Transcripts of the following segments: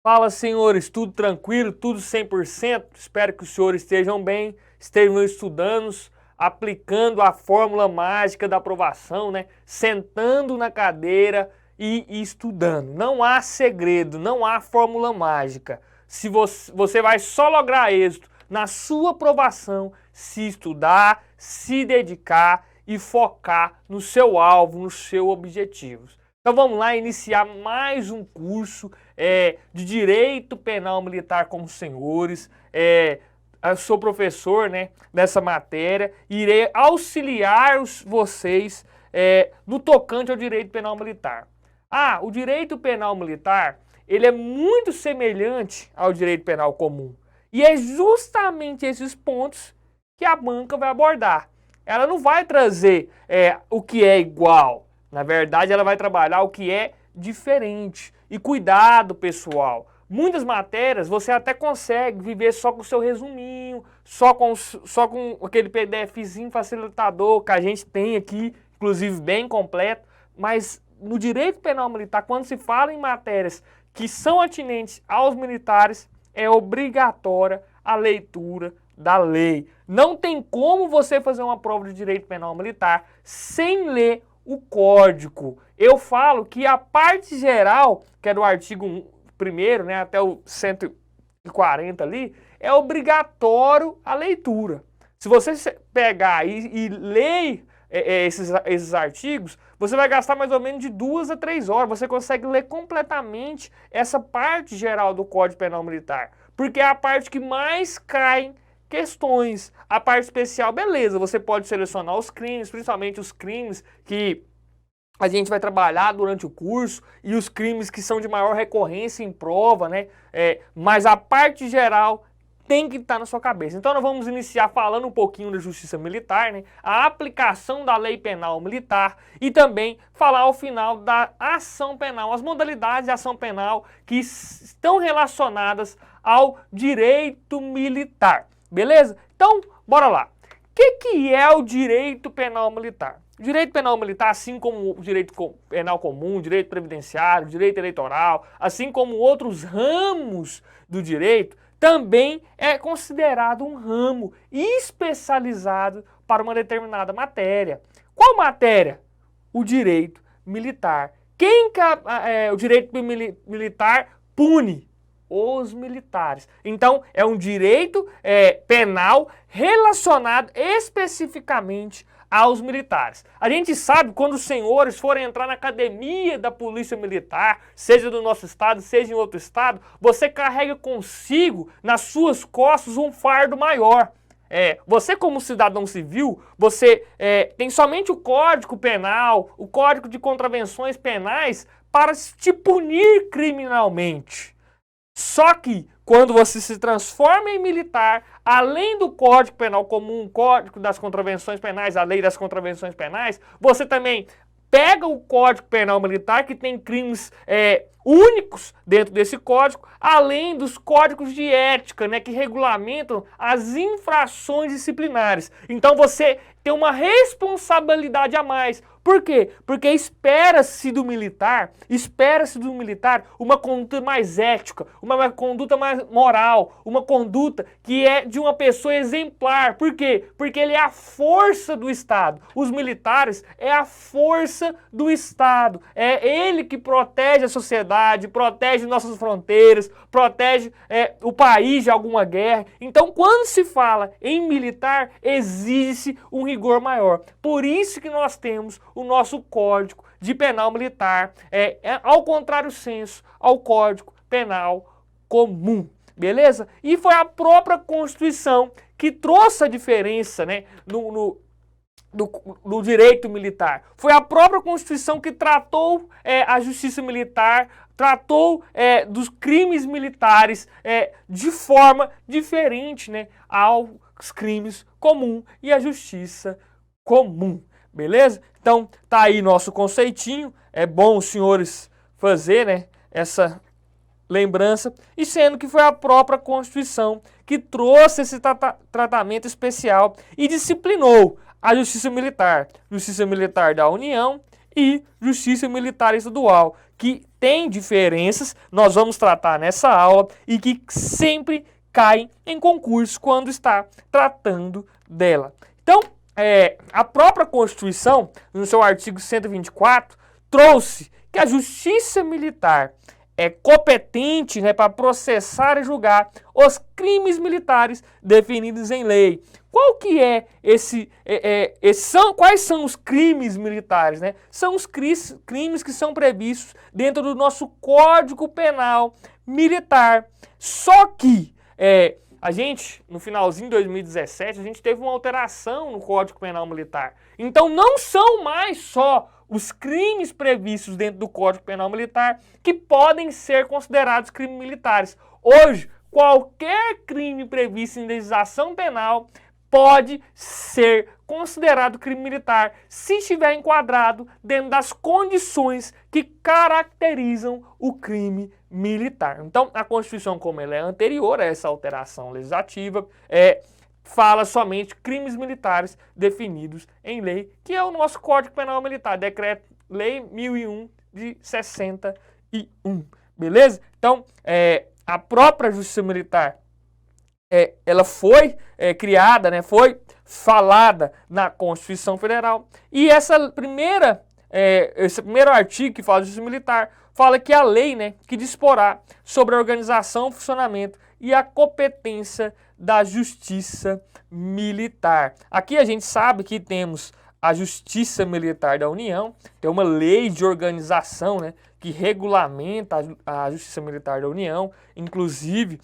Fala, senhores, tudo tranquilo, tudo 100%? Espero que os senhores estejam bem, estejam estudando, aplicando a fórmula mágica da aprovação, né? Sentando na cadeira e estudando. Não há segredo, não há fórmula mágica. Se você vai só lograr êxito na sua aprovação se estudar, se dedicar e focar no seu alvo, nos seus objetivos. Então vamos lá iniciar mais um curso de Direito Penal Militar com os senhores. Eu sou professor, né, dessa matéria e irei auxiliar vocês no tocante ao Direito Penal Militar. O Direito Penal Militar ele é muito semelhante ao Direito Penal Comum. E é justamente esses pontos que a banca vai abordar. Ela não vai trazer o que é igual. Na verdade, ela vai trabalhar o que é diferente. E cuidado, pessoal. Muitas matérias você até consegue viver só com o seu resuminho, só com aquele PDFzinho facilitador que a gente tem aqui, inclusive bem completo. Mas no direito penal militar, quando se fala em matérias que são atinentes aos militares, é obrigatória a leitura da lei. Não tem como você fazer uma prova de direito penal militar sem ler o código. Eu falo que a parte geral, que é do artigo 1º, né, até o 140 ali, é obrigatório a leitura. Se você pegar e ler esses artigos, você vai gastar mais ou menos de 2 a 3 horas. Você consegue ler completamente essa parte geral do Código Penal Militar, porque é a parte que mais cai questões. A parte especial, beleza, você pode selecionar os crimes, principalmente os crimes que a gente vai trabalhar durante o curso e os crimes que são de maior recorrência em prova, né? Mas a parte geral tem que estar na sua cabeça. Então nós vamos iniciar falando um pouquinho da Justiça Militar, né? A aplicação da Lei Penal Militar e também falar ao final da ação penal, as modalidades de ação penal que estão relacionadas ao direito militar. Beleza? Então, bora lá. O que é o direito penal militar? O direito penal militar, assim como o direito penal comum, direito previdenciário, direito eleitoral, assim como outros ramos do direito, também é considerado um ramo especializado para uma determinada matéria. Qual matéria? O direito militar. O direito militar pune? Os militares. Então, é um direito penal relacionado especificamente aos militares. A gente sabe quando os senhores forem entrar na academia da Polícia Militar, seja do nosso estado, seja em outro estado, você carrega consigo, nas suas costas, um fardo maior. Você como cidadão civil, você tem somente o Código Penal, o Código de Contravenções Penais para te punir criminalmente. Só que, quando você se transforma em militar, além do Código Penal Comum, Código das Contravenções Penais, a Lei das Contravenções Penais, você também pega o Código Penal Militar, que tem crimes únicos dentro desse código, além dos códigos de ética, né, que regulamentam as infrações disciplinares. Então você tem uma responsabilidade a mais. Por quê? Porque espera-se do militar uma conduta mais ética, uma conduta mais moral, uma conduta que é de uma pessoa exemplar. Por quê? Porque ele é a força do Estado. Os militares é a força do Estado. É ele que protege a sociedade, protege nossas fronteiras, protege o país de alguma guerra. Então, quando se fala em militar, exige-se um rigor maior. Por isso que nós temos o nosso Código de Penal Militar, ao contrário senso ao Código Penal Comum, beleza? E foi a própria Constituição que trouxe a diferença, né, no direito militar. Foi a própria Constituição que tratou a justiça militar, tratou dos crimes militares de forma diferente, né, aos crimes comuns e à justiça comum. Beleza? Então, tá aí nosso conceitinho. É bom os senhores fazer, né, essa lembrança. E sendo que foi a própria Constituição que trouxe esse tratamento especial e disciplinou a Justiça Militar. Justiça Militar da União e Justiça Militar Estadual, que tem diferenças, nós vamos tratar nessa aula, e que sempre caem em concurso quando está tratando dela. Então, a própria Constituição, no seu artigo 124, trouxe que a Justiça Militar é competente, né, para processar e julgar os crimes militares definidos em lei. Qual que é quais são os crimes militares, né? São os crimes que são previstos dentro do nosso Código Penal Militar. Só que a gente, no finalzinho de 2017, a gente teve uma alteração no Código Penal Militar. Então não são mais só os crimes previstos dentro do Código Penal Militar que podem ser considerados crimes militares. Hoje, qualquer crime previsto em legislação penal pode ser considerado crime militar se estiver enquadrado dentro das condições que caracterizam o crime militar. Então, a Constituição, como ela é anterior a essa alteração legislativa, fala somente crimes militares definidos em lei, que é o nosso Código Penal Militar, Decreto-Lei 1001 de 61, beleza? Então, a própria Justiça Militar, ela foi criada, né, foi falada na Constituição Federal, e esse primeiro artigo que fala de Justiça Militar, fala que a lei, né, que disporá sobre a organização, funcionamento e a competência da Justiça Militar. Aqui a gente sabe que temos a Justiça Militar da União, tem uma lei de organização, né, que regulamenta a Justiça Militar da União, inclusive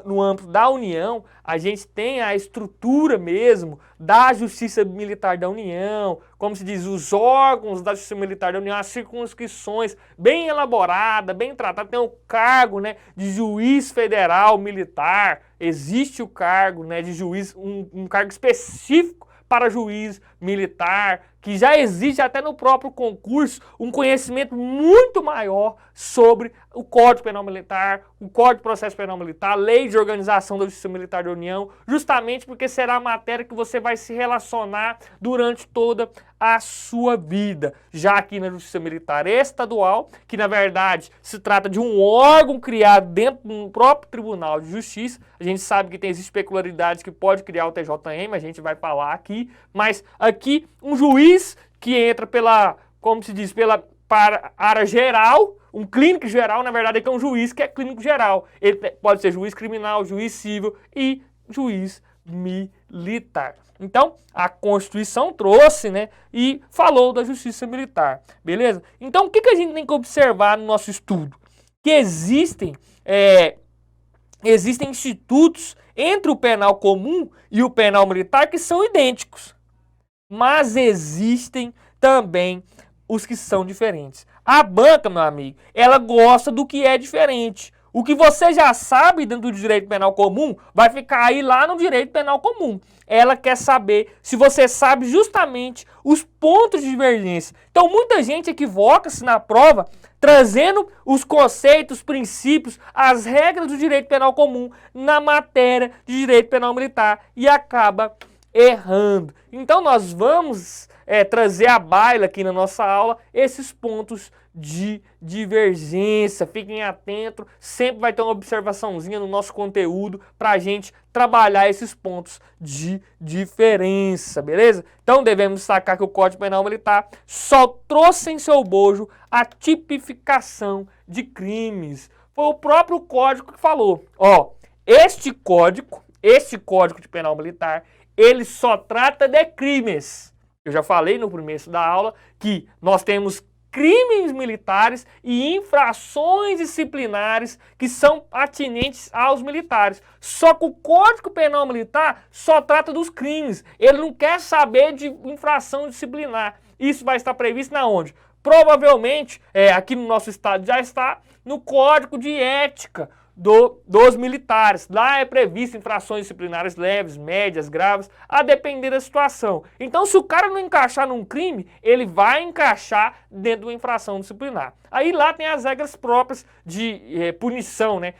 no âmbito da União, a gente tem a estrutura mesmo da Justiça Militar da União, como se diz, os órgãos da Justiça Militar da União, as circunscrições bem elaboradas, bem tratadas, tem o cargo, né, de juiz federal militar, existe o cargo, né, de juiz, um cargo específico para juiz militar, que já existe até no próprio concurso um conhecimento muito maior sobre o Código Penal Militar, o Código de Processo Penal Militar, a Lei de Organização da Justiça Militar da União, justamente porque será a matéria que você vai se relacionar durante toda a sua vida. Já aqui na Justiça Militar Estadual, que na verdade se trata de um órgão criado dentro do próprio Tribunal de Justiça, a gente sabe que tem essas peculiaridades que pode criar o TJM, a gente vai falar aqui, mas aqui um juiz que entra como se diz, para a área geral, um clínico geral, na verdade, é que é um juiz que é clínico geral. Ele pode ser juiz criminal, juiz civil e juiz militar. Então, a Constituição trouxe, né, e falou da Justiça Militar, beleza? Então, o que a gente tem que observar no nosso estudo? Que existem institutos entre o penal comum e o penal militar que são idênticos. Mas existem também os que são diferentes. A banca, meu amigo, ela gosta do que é diferente. O que você já sabe dentro do direito penal comum vai ficar aí lá no direito penal comum. Ela quer saber se você sabe justamente os pontos de divergência. Então muita gente equivoca-se na prova trazendo os conceitos, os princípios, as regras do direito penal comum na matéria de direito penal militar e acaba errando. Então nós vamos trazer à baila aqui na nossa aula esses pontos de divergência. Fiquem atentos, sempre vai ter uma observaçãozinha no nosso conteúdo para a gente trabalhar esses pontos de diferença, beleza? Então devemos destacar que o Código Penal Militar só trouxe em seu bojo a tipificação de crimes. Foi o próprio código que falou, ó, este código de penal militar, ele só trata de crimes. Eu já falei no começo da aula que nós temos crimes militares e infrações disciplinares que são atinentes aos militares. Só que o Código Penal Militar só trata dos crimes. Ele não quer saber de infração disciplinar. Isso vai estar previsto na onde? Provavelmente, aqui no nosso estado já está no Código de Ética dos militares. Lá é previsto infrações disciplinares leves, médias, graves, a depender da situação. Então, se o cara não encaixar num crime, ele vai encaixar dentro de uma infração disciplinar. Aí lá tem as regras próprias de punição, né?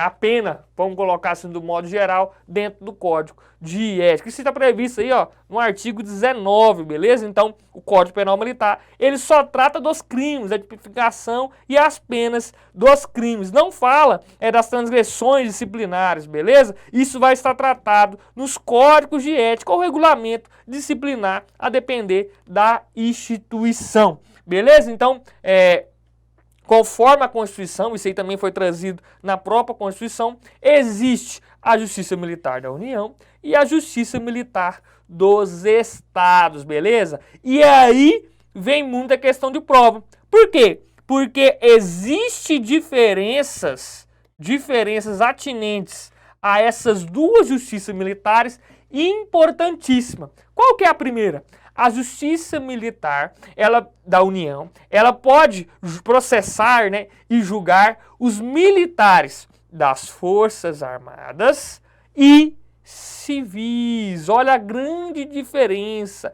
A pena, vamos colocar assim do modo geral, dentro do Código de Ética. Isso está previsto aí, ó, no artigo 19, beleza? Então, o Código Penal Militar, ele só trata dos crimes, a tipificação e as penas dos crimes. Não fala das transgressões disciplinares, beleza? Isso vai estar tratado nos códigos de ética ou regulamento disciplinar, a depender da instituição, beleza? Então, conforme a Constituição, isso aí também foi trazido na própria Constituição, existe a Justiça Militar da União e a Justiça Militar dos Estados, beleza? E aí vem muita questão de prova. Por quê? Porque existe diferenças atinentes a essas duas justiças militares importantíssimas. Qual que é a primeira? A Justiça Militar da União, ela pode processar, né, e julgar os militares das Forças Armadas e civis. Olha a grande diferença,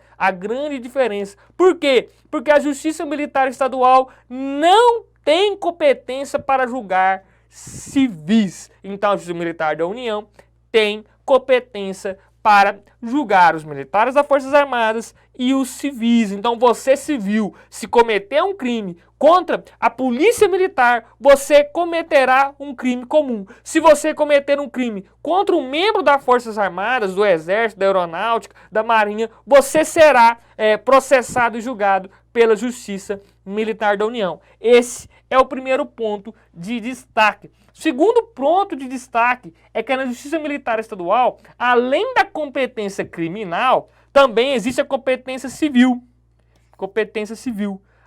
Por quê? Porque a Justiça Militar Estadual não tem competência para julgar civis. Então a Justiça Militar da União tem competência para julgar os militares das Forças Armadas e os civis. Então você civil, se cometer um crime contra a Polícia Militar, você cometerá um crime comum. Se você cometer um crime contra um membro das Forças Armadas, do Exército, da Aeronáutica, da Marinha, você será processado e julgado pela Justiça Militar da União. Esse é o primeiro ponto de destaque. Segundo ponto de destaque é que na Justiça Militar Estadual, além da competência criminal, também existe a competência civil.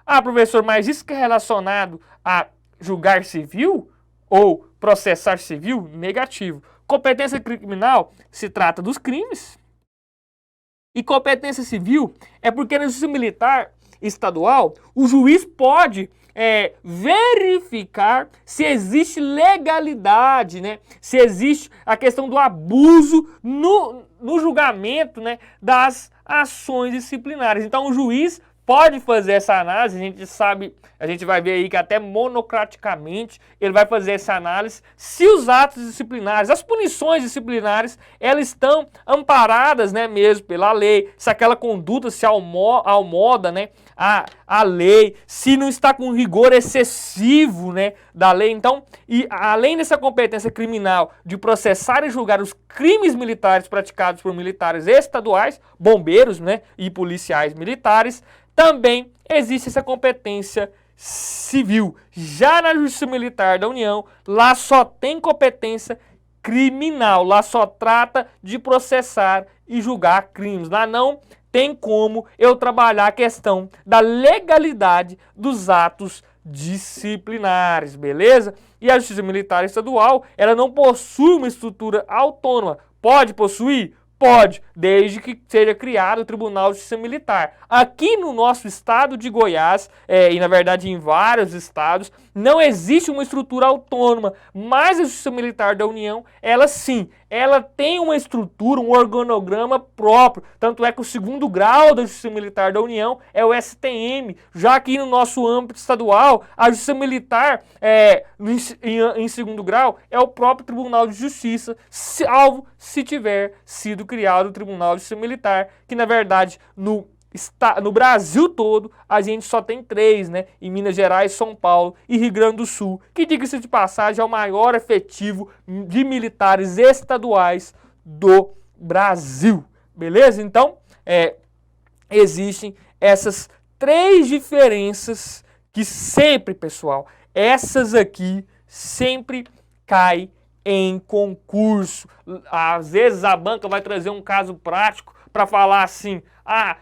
Ah, professor, mas isso que é relacionado a julgar civil ou processar civil? Negativo. Competência criminal se trata dos crimes. E competência civil é porque na Justiça Militar Estadual, o juiz pode verificar se existe legalidade, né? Se existe a questão do abuso no julgamento, né, das ações disciplinares. Então o juiz pode fazer essa análise, a gente vai ver aí que até monocraticamente ele vai fazer essa análise se os atos disciplinares, as punições disciplinares, elas estão amparadas, né, mesmo pela lei, se aquela conduta se almoda, né, a lei, se não está com rigor excessivo, né, da lei. Então, e além dessa competência criminal de processar e julgar os crimes militares praticados por militares estaduais, bombeiros, né, e policiais militares, também existe essa competência civil. Já na Justiça Militar da União, lá só tem competência criminal, lá só trata de processar e julgar crimes. Lá não tem como eu trabalhar a questão da legalidade dos atos disciplinares, beleza? E a Justiça Militar Estadual, ela não possui uma estrutura autônoma. Pode possuir? Pode, desde que seja criado o Tribunal de Justiça Militar. Aqui no nosso estado de Goiás, e na verdade em vários estados, não existe uma estrutura autônoma, mas a Justiça Militar da União, ela sim, ela tem uma estrutura, um organograma próprio. Tanto é que o segundo grau da Justiça Militar da União é o STM. Já aqui no nosso âmbito estadual, a Justiça Militar, em segundo grau, é o próprio Tribunal de Justiça, salvo se tiver sido criado o Tribunal de Justiça Militar, que na verdade no Brasil todo a gente só tem 3, né? Em Minas Gerais, São Paulo e Rio Grande do Sul, que, diga-se de passagem, é o maior efetivo de militares estaduais do Brasil, beleza? Então, existem essas 3 diferenças que sempre, pessoal, essas aqui sempre caem em concurso. Às vezes a banca vai trazer um caso prático para falar assim,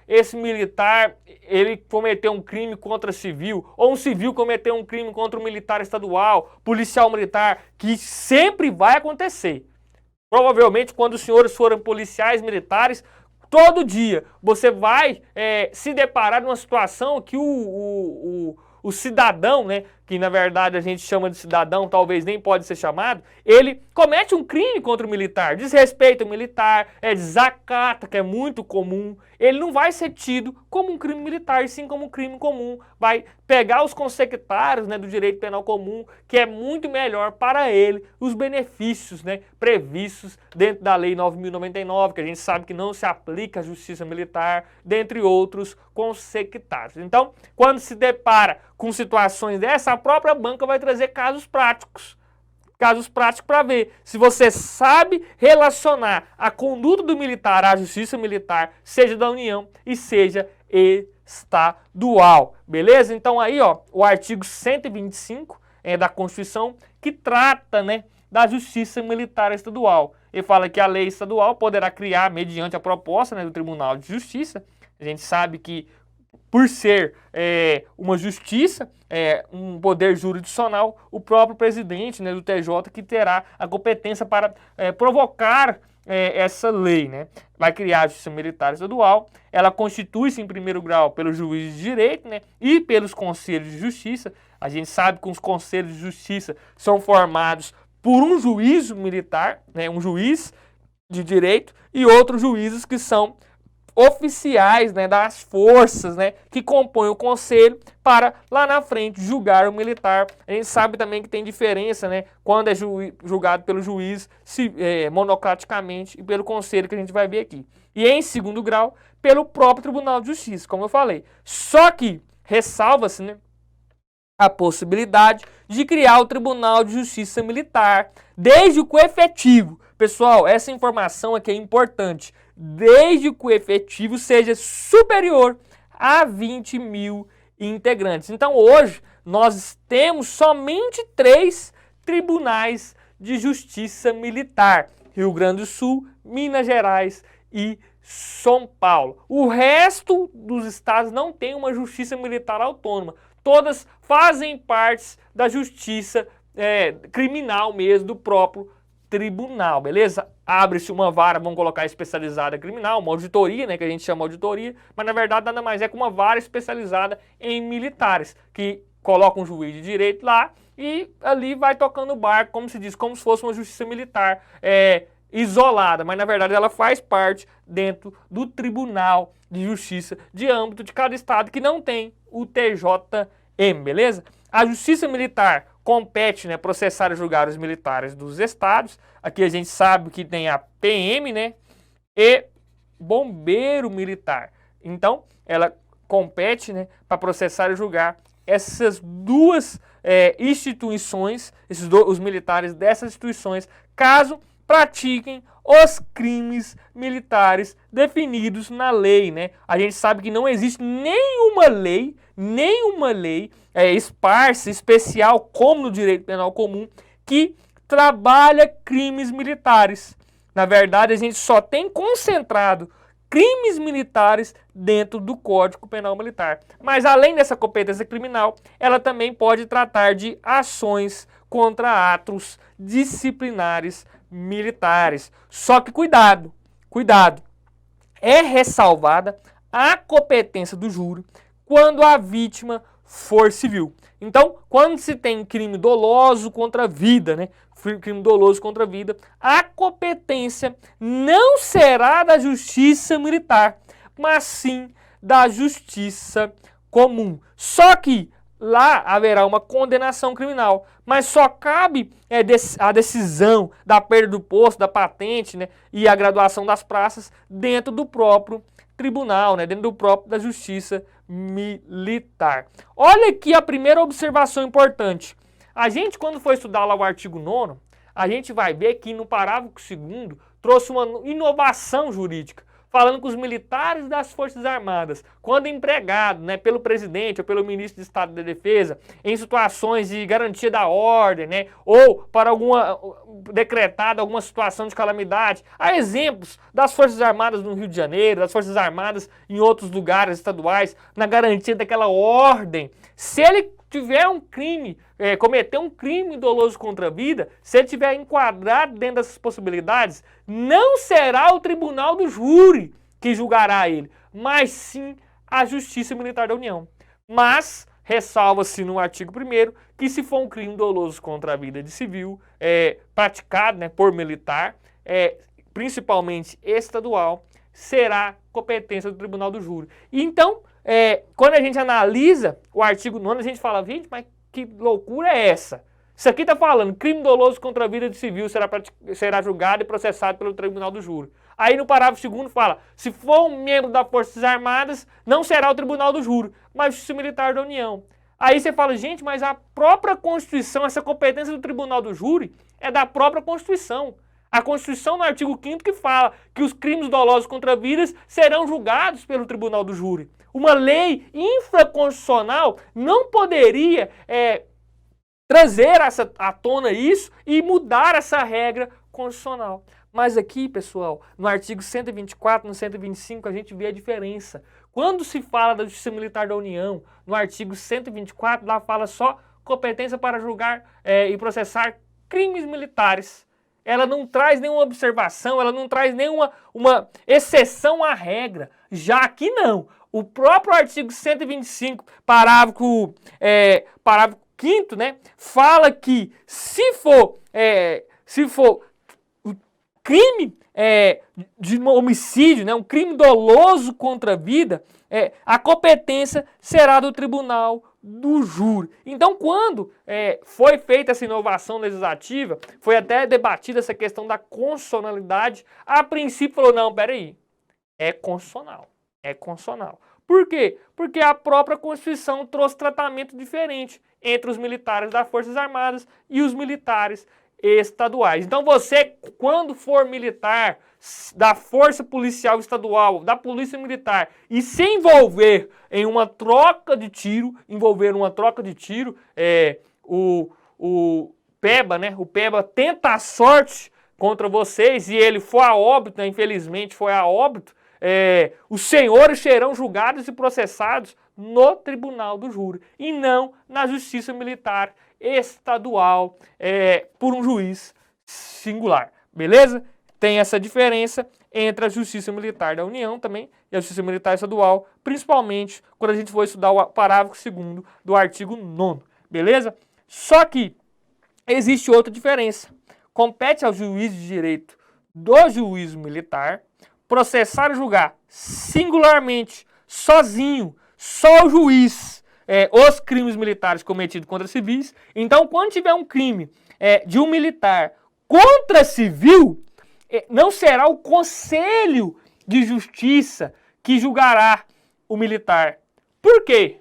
esse militar, ele cometeu um crime contra civil, ou um civil cometeu um crime contra um militar estadual, policial militar, que sempre vai acontecer. Provavelmente quando os senhores forem policiais militares, todo dia você vai se deparar numa situação que o cidadão, né, que na verdade a gente chama de cidadão, talvez nem pode ser chamado, ele comete um crime contra o militar, desrespeita o militar, desacata, que é muito comum, ele não vai ser tido como um crime militar, e sim como um crime comum. Vai pegar os consectários, né, do direito penal comum, que é muito melhor para ele, os benefícios, né, previstos dentro da Lei 9.099, que a gente sabe que não se aplica à justiça militar, dentre outros consectários. Então, quando se depara com situações dessa, a própria banca vai trazer casos práticos para ver se você sabe relacionar a conduta do militar à justiça militar, seja da União e seja estadual, beleza? Então aí, ó, o artigo 125 da Constituição que trata, né, da justiça militar estadual. Ele fala que a lei estadual poderá criar, mediante a proposta, né, do Tribunal de Justiça. A gente sabe que por ser uma justiça, um poder jurisdicional, o próprio presidente, né, do TJ que terá a competência para provocar essa lei, né? Vai criar a justiça militar estadual, ela constitui-se em primeiro grau pelos juízes de direito, né, e pelos conselhos de justiça. A gente sabe que os conselhos de justiça são formados por um juízo militar, né, um juiz de direito, e outros juízes que são oficiais, né, das forças, né, que compõem o conselho para lá na frente julgar o militar. A gente sabe também que tem diferença, né, quando é julgado pelo juiz monocraticamente e pelo conselho, que a gente vai ver aqui. E em segundo grau, pelo próprio Tribunal de Justiça, como eu falei. Só que ressalva-se, né, a possibilidade de criar o Tribunal de Justiça Militar, desde que o efetivo, pessoal, essa informação aqui é importante, desde que o efetivo seja superior a 20 mil integrantes. Então hoje nós temos somente 3 tribunais de justiça militar: Rio Grande do Sul, Minas Gerais e São Paulo. O resto dos estados não tem uma justiça militar autônoma. Todas fazem parte da justiça criminal mesmo, do próprio tribunal, beleza? Abre-se uma vara, vamos colocar especializada criminal, uma auditoria, né, que a gente chama de auditoria, mas na verdade nada mais é que uma vara especializada em militares, que coloca um juiz de direito lá e ali vai tocando o barco, como se diz, como se fosse uma justiça militar isolada, mas na verdade ela faz parte dentro do Tribunal de Justiça de âmbito de cada estado que não tem o TJM, beleza? A Justiça Militar compete, né, processar e julgar os militares dos estados. Aqui a gente sabe que tem a PM, né, e Bombeiro Militar. Então, ela compete, né, para processar e julgar essas duas instituições, os militares dessas instituições, caso pratiquem os crimes militares definidos na lei, né? A gente sabe que não existe nenhuma lei esparsa, especial, como no direito penal comum, que trabalha crimes militares. Na verdade, a gente só tem concentrado crimes militares dentro do Código Penal Militar. Mas além dessa competência criminal, ela também pode tratar de ações contra atos disciplinares militares. Só que cuidado, é ressalvada a competência do júri quando a vítima for civil. Então, quando se tem crime doloso contra a vida, né? Crime doloso contra a vida, a competência não será da justiça militar, mas sim da justiça comum. Só que lá haverá uma condenação criminal, mas só cabe a decisão da perda do posto, da patente, né, e a graduação das praças dentro do próprio tribunal, né, dentro do próprio da justiça militar. Olha aqui a primeira observação importante. A gente, quando for estudar lá o artigo 9º, a gente vai ver que no parágrafo 2º trouxe uma inovação jurídica, falando que os militares das Forças Armadas, quando empregados, né, pelo presidente ou pelo ministro de Estado da Defesa, em situações de garantia da ordem, né, ou para decretada alguma situação de calamidade, há exemplos das Forças Armadas no Rio de Janeiro, das Forças Armadas em outros lugares estaduais, na garantia daquela ordem. Se ele tiver um crime, cometer um crime doloso contra a vida, se ele tiver enquadrado dentro dessas possibilidades, não será o tribunal do júri que julgará ele, mas sim a Justiça Militar da União. Mas ressalva-se no artigo 1º que se for um crime doloso contra a vida de civil, praticado, né, por militar, principalmente estadual, será competência do Tribunal do Júri. Então, quando a gente analisa o artigo 9º, a gente fala, gente, mas que loucura é essa? Isso aqui está falando, crime doloso contra a vida de civil será julgado e processado pelo Tribunal do Júri. Aí no parágrafo 2º fala, se for um membro das Forças Armadas, não será o Tribunal do Júri, mas a Justiça Militar da União. Aí você fala, gente, mas a própria Constituição, essa competência do Tribunal do Júri é da própria Constituição. A Constituição, no artigo 5º, que fala que os crimes dolosos contra vidas serão julgados pelo Tribunal do Júri. Uma lei infraconstitucional não poderia trazer à tona isso e mudar essa regra constitucional. Mas aqui, pessoal, no artigo 124, no 125, a gente vê a diferença. Quando se fala da Justiça Militar da União, no artigo 124, lá fala só competência para julgar e processar crimes militares. Ela não traz nenhuma observação, ela não traz nenhuma exceção à regra. Já aqui não. O próprio artigo 125, parágrafo 5º, né, fala que se for crime de homicídio, né, um crime doloso contra a vida, a competência será do Tribunal do Júri. Então, quando foi feita essa inovação legislativa, foi até debatida essa questão da constitucionalidade, a princípio falou, não, peraí, é constitucional. É constitucional. Por quê? Porque a própria Constituição trouxe tratamento diferente entre os militares das Forças Armadas e os militares estaduais. Então você, quando for militar da Força Policial Estadual, da Polícia Militar, e se envolver em uma troca de tiro, o PEBA, né? O PEBA tenta a sorte contra vocês e ele for a óbito, né? Infelizmente foi a óbito, os senhores serão julgados e processados no Tribunal do Júri e não na Justiça Militar Estadual por um juiz singular, beleza? Tem essa diferença entre a Justiça Militar da União também e a Justiça Militar Estadual, principalmente quando a gente for estudar o parágrafo 2º do artigo 9º, beleza? Só que existe outra diferença. Compete ao juiz de direito do juízo militar processar e julgar singularmente, sozinho, só o juiz, os crimes militares cometidos contra civis. Então, quando tiver um crime de um militar contra civil, não será o Conselho de Justiça que julgará o militar. Por quê?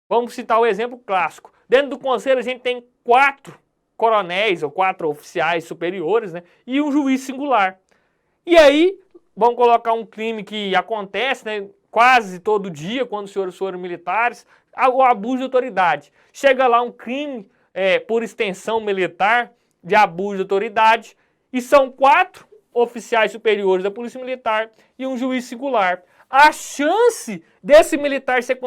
Vamos citar o exemplo clássico. Dentro do Conselho a gente tem 4 coronéis ou 4 oficiais superiores, né, e um juiz singular. E aí, vamos colocar um crime que acontece, né, quase todo dia quando os senhores forem militares, o abuso de autoridade. Chega lá um crime por extensão militar de abuso de autoridade e são 4 oficiais superiores da Polícia Militar e um juiz singular. A chance desse militar ser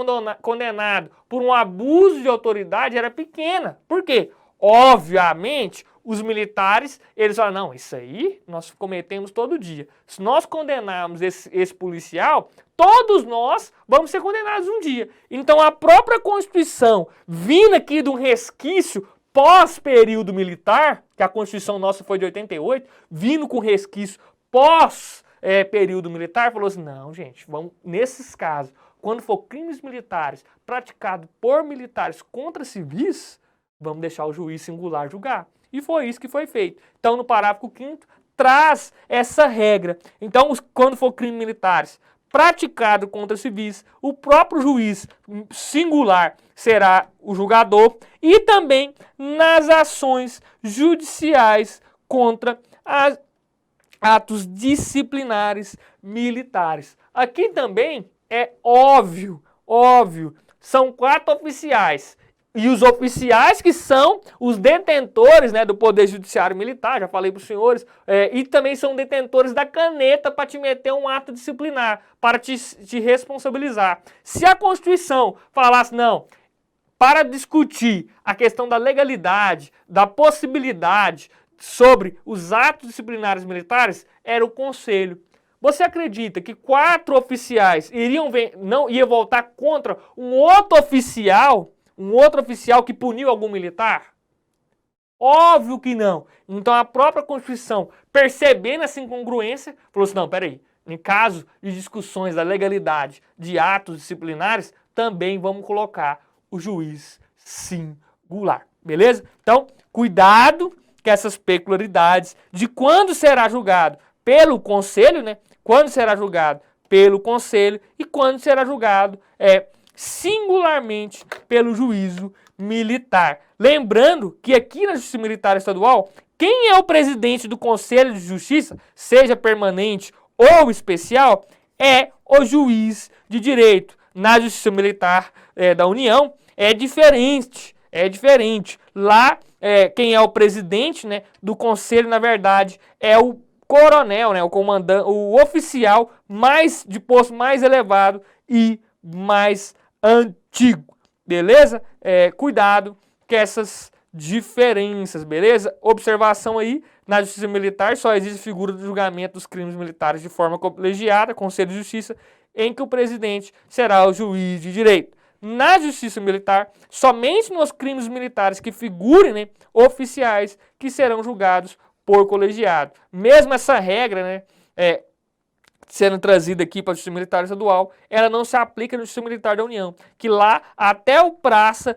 condenado por um abuso de autoridade era pequena. Por quê? Obviamente, os militares, eles falam, não, isso aí nós cometemos todo dia. Se nós condenarmos esse policial, todos nós vamos ser condenados um dia. Então a própria Constituição, vindo aqui de um resquício pós-período militar, que a Constituição nossa foi de 88, vindo com resquício pós-período militar, falou assim, não, gente, vamos, nesses casos, quando for crimes militares praticados por militares contra civis, vamos deixar o juiz singular julgar. E foi isso que foi feito. Então, no parágrafo 5º, traz essa regra. Então, quando for crimes militares praticado contra civis, o próprio juiz singular será o julgador e também nas ações judiciais contra atos disciplinares militares. Aqui também é óbvio, são 4 oficiais. E os oficiais que são os detentores, né, do Poder Judiciário Militar, já falei para os senhores, e também são detentores da caneta para te meter um ato disciplinar, para te responsabilizar. Se a Constituição falasse, não, para discutir a questão da legalidade, da possibilidade sobre os atos disciplinares militares, era o Conselho. Você acredita que 4 oficiais não ia voltar contra um outro oficial que puniu algum militar? Óbvio que não. Então a própria Constituição, percebendo essa incongruência, falou assim, não, peraí, em caso de discussões da legalidade de atos disciplinares, também vamos colocar o juiz singular, beleza? Então, cuidado com essas peculiaridades de quando será julgado pelo conselho, né? Quando será julgado pelo conselho e quando será julgado singularmente pelo juízo militar. Lembrando que aqui na Justiça Militar Estadual, quem é o presidente do Conselho de Justiça, seja permanente ou especial, é o juiz de direito. Na Justiça Militar da União é diferente. Lá, quem é o presidente, né, do conselho, na verdade, é o coronel, né, o comandante, o oficial de posto mais elevado e mais antigo, beleza? Cuidado com essas diferenças, beleza? Observação aí, na Justiça Militar só existe figura do julgamento dos crimes militares de forma colegiada, Conselho de Justiça, em que o presidente será o juiz de direito. Na Justiça Militar, somente nos crimes militares que figurem, né, oficiais que serão julgados por colegiado. Mesmo essa regra, né, sendo trazida aqui para a Justiça Militar Estadual, ela não se aplica na Justiça Militar da União, que lá até o praça,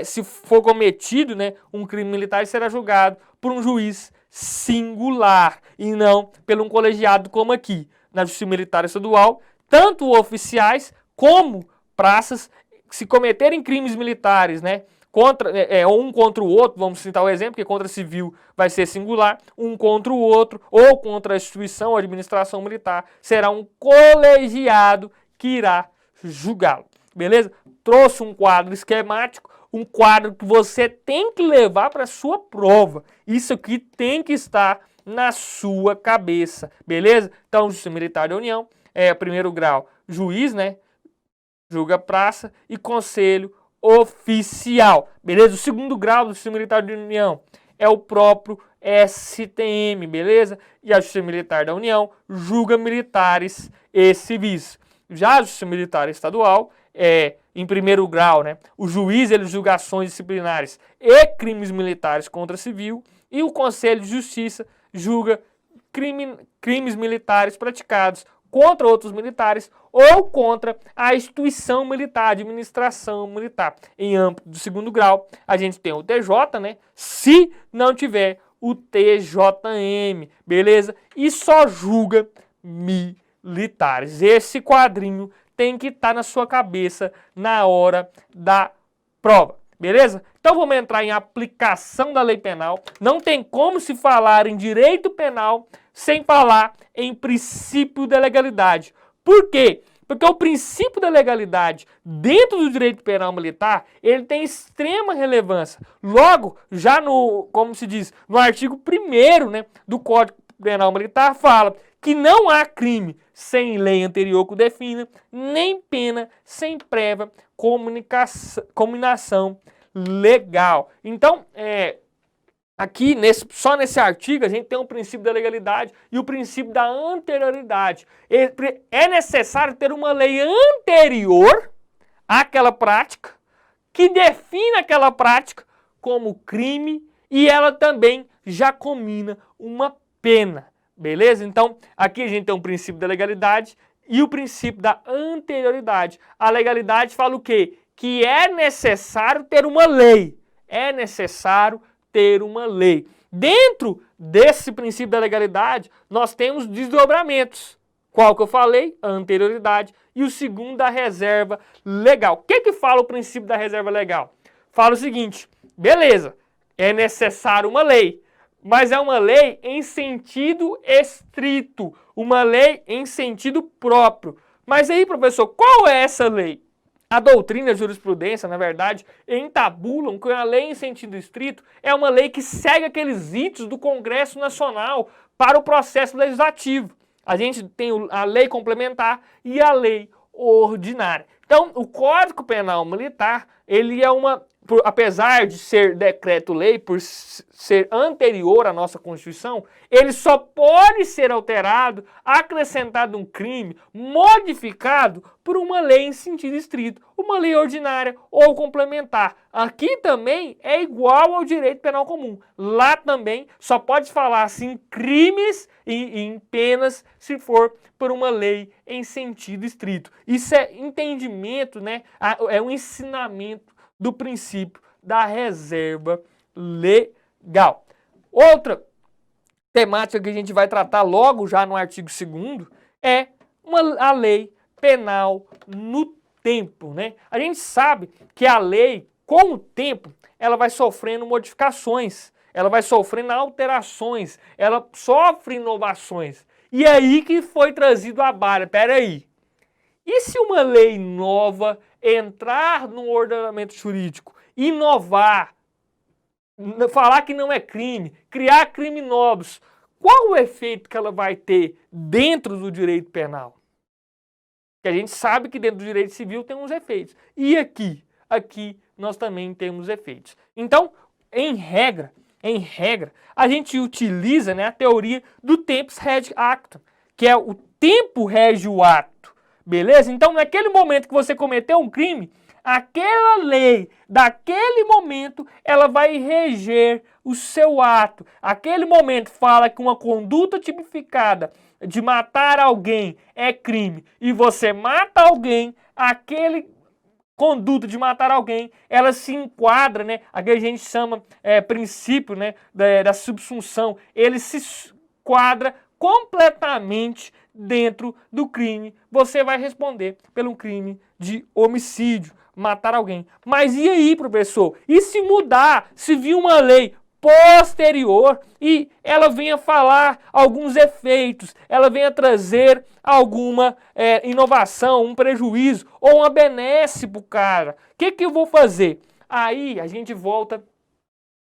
se for cometido, né, um crime militar, será julgado por um juiz singular e não por um colegiado como aqui. Na Justiça Militar Estadual, tanto oficiais como praças, se cometerem crimes militares, né, um contra o outro, vamos citar o exemplo, que contra civil vai ser singular, um contra o outro, ou contra a instituição ou administração militar, será um colegiado que irá julgá-lo, beleza? Trouxe um quadro esquemático, um quadro que você tem que levar para a sua prova. Isso aqui tem que estar na sua cabeça, beleza? Então, Justiça Militar da União, primeiro grau, juiz, né, julga praça e conselho oficial, beleza? O segundo grau do Justiça Militar da União é o próprio STM, beleza? E a Justiça Militar da União julga militares e civis. Já a Justiça Militar Estadual em primeiro grau, né? O juiz ele julga ações disciplinares e crimes militares contra civil e o Conselho de Justiça julga crimes militares praticados contra outros militares ou contra a instituição militar, administração militar. Em âmbito do segundo grau, a gente tem o TJ, né? Se não tiver o TJM, beleza? E só julga militares. Esse quadrinho tem que estar na sua cabeça na hora da prova, beleza? Então vamos entrar em aplicação da lei penal. Não tem como se falar em direito penal sem falar em princípio da legalidade. Por quê? Porque o princípio da legalidade dentro do direito penal militar, ele tem extrema relevância. Logo, já como se diz, no artigo 1º, né, do Código Penal Militar fala que não há crime sem lei anterior que o defina, nem pena sem prévia cominação legal. Então, aqui, só nesse artigo, a gente tem o princípio da legalidade e o princípio da anterioridade. É necessário ter uma lei anterior àquela prática, que defina aquela prática como crime e ela também já comina uma pena, beleza? Então, aqui a gente tem o princípio da legalidade e o princípio da anterioridade. A legalidade fala o quê? Que é necessário ter uma lei. É necessário ter uma lei. Dentro desse princípio da legalidade, nós temos desdobramentos. Qual que eu falei? A anterioridade. E o segundo, da reserva legal. O que fala o princípio da reserva legal? Fala o seguinte, beleza, é necessário uma lei, mas é uma lei em sentido estrito, uma lei em sentido próprio. Mas aí, professor, qual é essa lei? A doutrina e a jurisprudência, na verdade, entabulam que a lei em sentido estrito é uma lei que segue aqueles ritos do Congresso Nacional para o processo legislativo. A gente tem a lei complementar e a lei ordinária. Então, o Código Penal Militar, ele é uma apesar de ser decreto-lei, por ser anterior à nossa Constituição, ele só pode ser alterado, acrescentado um crime, modificado por uma lei em sentido estrito, uma lei ordinária ou complementar. Aqui também é igual ao direito penal comum. Lá também só pode falar assim crimes e em penas se for por uma lei em sentido estrito. Isso é entendimento, né? É um ensinamento do princípio da reserva legal. Outra temática que a gente vai tratar logo já no artigo 2º é a lei penal no tempo, né? A gente sabe que a lei, com o tempo, ela vai sofrendo modificações, ela vai sofrendo alterações, ela sofre inovações. E aí que foi trazido a baila. Peraí, e se uma lei nova entrar no ordenamento jurídico, inovar, falar que não é crime, criar crimes novos, qual o efeito que ela vai ter dentro do direito penal? Que a gente sabe que dentro do direito civil tem uns efeitos. E aqui nós também temos efeitos. Então, em regra, a gente utiliza, né, a teoria do tempus rege actum, que é o tempo rege o ato. Beleza? Então, naquele momento que você cometeu um crime, aquela lei, daquele momento, ela vai reger o seu ato. Aquele momento fala que uma conduta tipificada de matar alguém é crime e você mata alguém, aquele conduta de matar alguém, ela se enquadra, né? Aqui a gente chama princípio, né, da subsunção. Ele se enquadra completamente dentro do crime. Você vai responder pelo crime de homicídio, matar alguém. Mas e aí, professor? E se mudar, se vir uma lei posterior e ela venha falar alguns efeitos, ela venha trazer alguma inovação, um prejuízo ou uma benesse para o cara? O que eu vou fazer? Aí a gente volta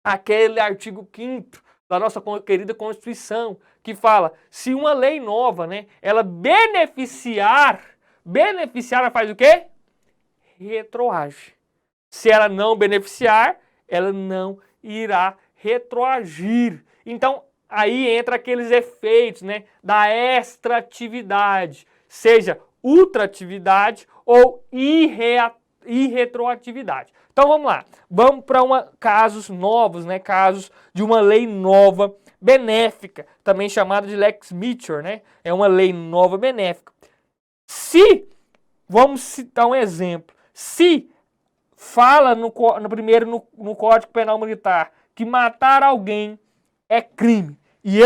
àquele artigo 5º da nossa querida Constituição, que fala, se uma lei nova, né, ela beneficiar, ela faz o quê? Retroage. Se ela não beneficiar, ela não irá retroagir. Então, aí entra aqueles efeitos, né, da extratividade, seja ultratividade ou irretroatividade. Então vamos lá, vamos para casos novos, né, casos de uma lei nova benéfica, também chamada de Lex Meteor, né, é uma lei nova benéfica. Vamos citar um exemplo, se fala no Código Penal Militar que matar alguém é crime, e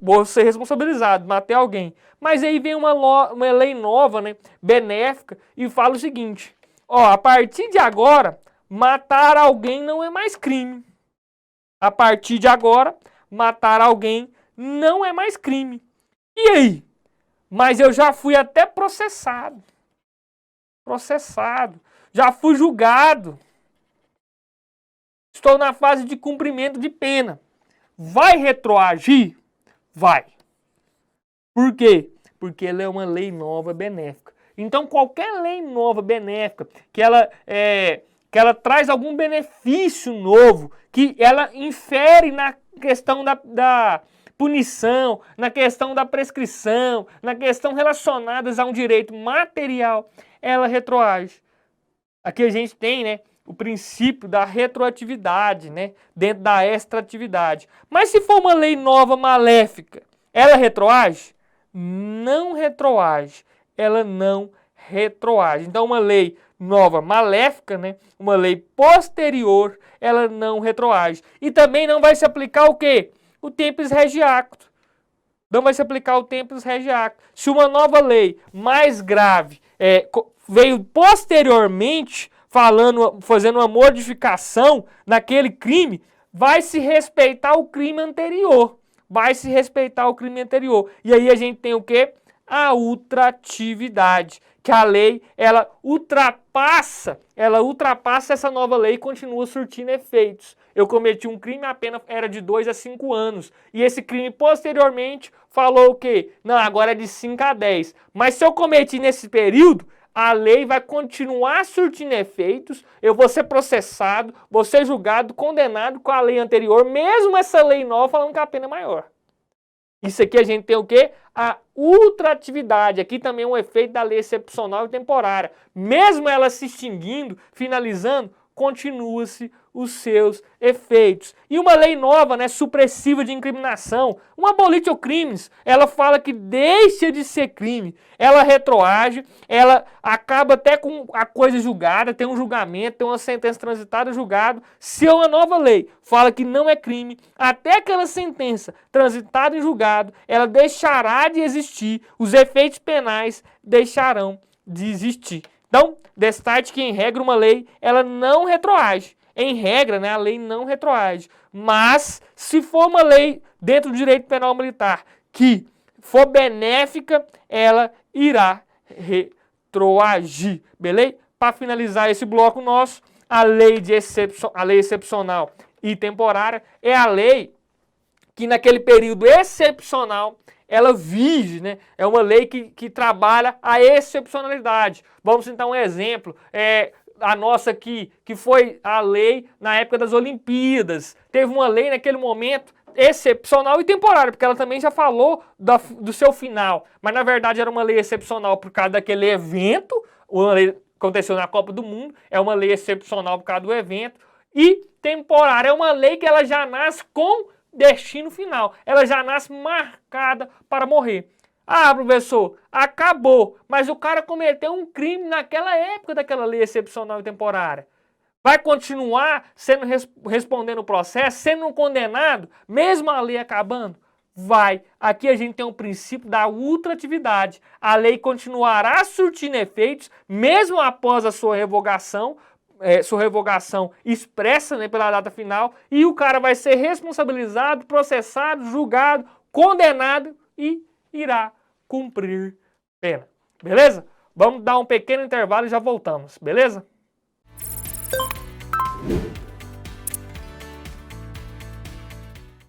vou ser responsabilizado, matei alguém, mas aí vem uma lei nova, né, benéfica, e fala o seguinte, a partir de agora, matar alguém não é mais crime. A partir de agora, matar alguém não é mais crime. E aí? Mas eu já fui até processado. Já fui julgado. Estou na fase de cumprimento de pena. Vai retroagir? Vai. Por quê? Porque ela é uma lei nova benéfica. Então, qualquer lei nova benéfica, que ela traz algum benefício novo, que ela infere na questão da punição, na questão da prescrição, na questão relacionadas a um direito material, ela retroage. Aqui a gente tem, né, o princípio da retroatividade, né, dentro da extratividade. Mas se for uma lei nova maléfica, ela retroage? Não retroage. Ela não retroage. Então, uma lei nova maléfica, né, uma lei posterior, ela não retroage. E também não vai se aplicar o quê? O tempus rege actum. Não vai se aplicar o tempus rege actum. Se uma nova lei mais grave veio posteriormente, fazendo uma modificação naquele crime, vai se respeitar o crime anterior. E aí a gente tem o quê? A ultratividade, que a lei, ela ultrapassa essa nova lei e continua surtindo efeitos. Eu cometi um crime, a pena era de 2 a 5 anos. E esse crime, posteriormente, falou o quê? Não, agora é de 5 a 10. Mas se eu cometi nesse período, a lei vai continuar surtindo efeitos, eu vou ser processado, vou ser julgado, condenado com a lei anterior, mesmo essa lei nova falando que a pena é maior. Isso aqui a gente tem o quê? A ultratividade. Aqui também é um efeito da lei excepcional e temporária. Mesmo ela se extinguindo, finalizando, continua-se os seus efeitos. E uma lei nova, né, supressiva de incriminação, uma abolitio crimes, ela fala que deixa de ser crime, ela retroage, ela acaba até com a coisa julgada, tem um julgamento, tem uma sentença transitada, julgado. Se uma nova lei fala que não é crime, até aquela sentença transitada e julgado, ela deixará de existir, os efeitos penais deixarão de existir. Então, destaque que, em regra, uma lei ela não retroage. Em regra, né, a lei não retroage. Mas, se for uma lei dentro do direito penal militar que for benéfica, ela irá retroagir. Beleza? Para finalizar esse bloco nosso, a lei excepcional e temporária é a lei que, naquele período excepcional, ela vige, né? É uma lei que trabalha a excepcionalidade. Vamos citar um exemplo, a nossa aqui, que foi a lei na época das Olimpíadas. Teve uma lei naquele momento excepcional e temporária, porque ela também já falou do seu final. Mas na verdade era uma lei excepcional por causa daquele evento, uma lei que aconteceu na Copa do Mundo, é uma lei excepcional por causa do evento. E temporária é uma lei que ela já nasce com destino final. Ela já nasce marcada para morrer. Ah, professor, acabou, mas o cara cometeu um crime naquela época daquela lei excepcional e temporária. Vai continuar respondendo o processo, sendo condenado, mesmo a lei acabando? Vai. Aqui a gente tem um princípio da ultratividade. A lei continuará surtindo efeitos, mesmo após a sua revogação expressa, né, pela data final, e o cara vai ser responsabilizado, processado, julgado, condenado e irá cumprir pena. Beleza? Vamos dar um pequeno intervalo e já voltamos, beleza?